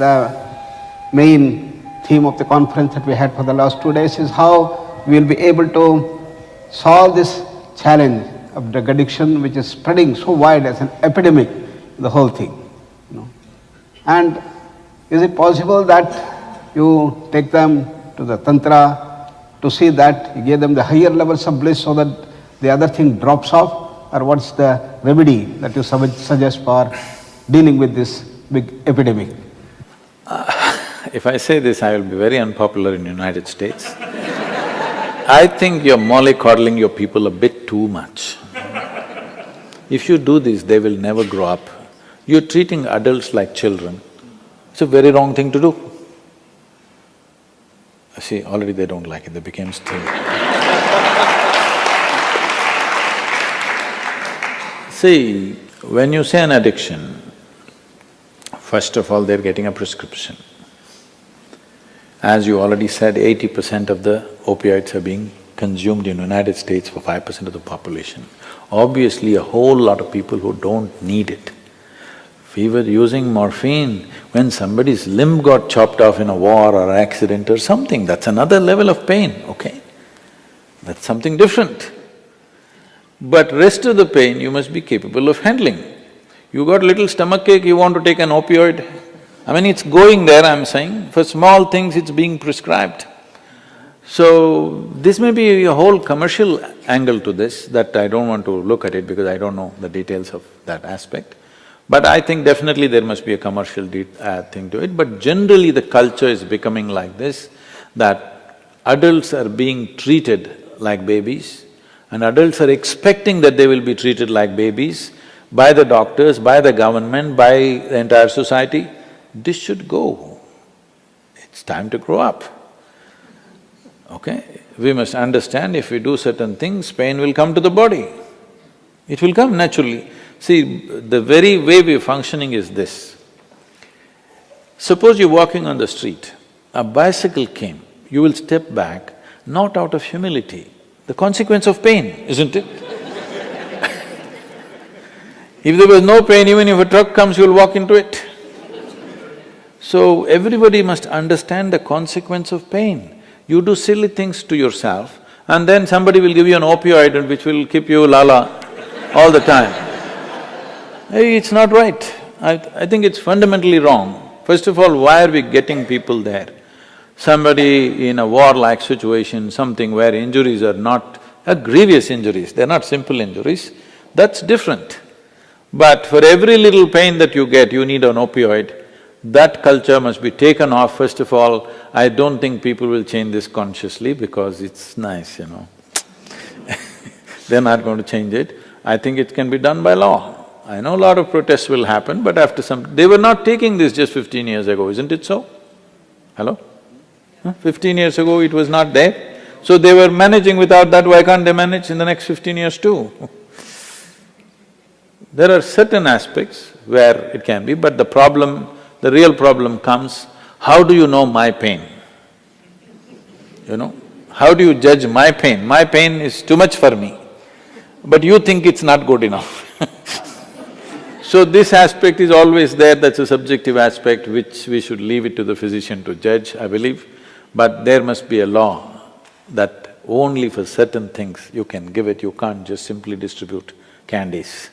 the main theme of the conference that we had for the last 2 days is how we will be able to solve this challenge of drug addiction, which is spreading so wide as an epidemic, the whole thing. And is it possible that you take them to the Tantra to see that you give them the higher levels of bliss so that the other thing drops off? Or what's the remedy that you suggest for dealing with this big epidemic? If I say this, I will be very unpopular in the United States. I think you're mollycoddling your people a bit too much. If you do this, they will never grow up. You're treating adults like children. It's a very wrong thing to do. See, already they don't like it, they became still. See, when you say an addiction, first of all, they're getting a prescription. As you already said, 80% of the opioids are being consumed in the United States for 5% of the population. Obviously, a whole lot of people who don't need it. We were using morphine when somebody's limb got chopped off in a war or accident or something, that's another level of pain, okay? That's something different. But rest of the pain you must be capable of handling. You got little stomachache, you want to take an opioid, I mean, it's going there, I'm saying, for small things it's being prescribed. So, this may be a whole commercial angle to this that I don't want to look at it because I don't know the details of that aspect. But I think definitely there must be a commercial thing to it, but generally the culture is becoming like this, that adults are being treated like babies and adults are expecting that they will be treated like babies by the doctors, by the government, by the entire society. This should go. It's time to grow up, okay? We must understand if we do certain things, pain will come to the body. It will come naturally. See, the very way we're functioning is this. Suppose you're walking on the street, a bicycle came, you will step back, not out of humility, the consequence of pain, isn't it? If there was no pain, even if a truck comes, you'll walk into it. So, everybody must understand the consequence of pain. You do silly things to yourself and then somebody will give you an opioid and which will keep you lala all the time. Hey, it's not right. I think it's fundamentally wrong. First of all, why are we getting people there? Somebody in a war-like situation, something where injuries are not grievous injuries, they're not simple injuries, that's different. But for every little pain that you get, you need an opioid. That culture must be taken off. First of all, I don't think people will change this consciously because it's nice, you know. They're not going to change it. I think it can be done by law. I know a lot of protests will happen, but after some… They were not taking this just 15 years ago, isn't it so? Hello? 15 years ago it was not there. So they were managing without that, why can't they manage in the next 15 years too? There are certain aspects where it can be, but the real problem comes, how do you know my pain? You know, how do you judge my pain? My pain is too much for me, but you think it's not good enough. So this aspect is always there, that's a subjective aspect which we should leave it to the physician to judge, I believe. But there must be a law that only for certain things you can give it, you can't just simply distribute candies.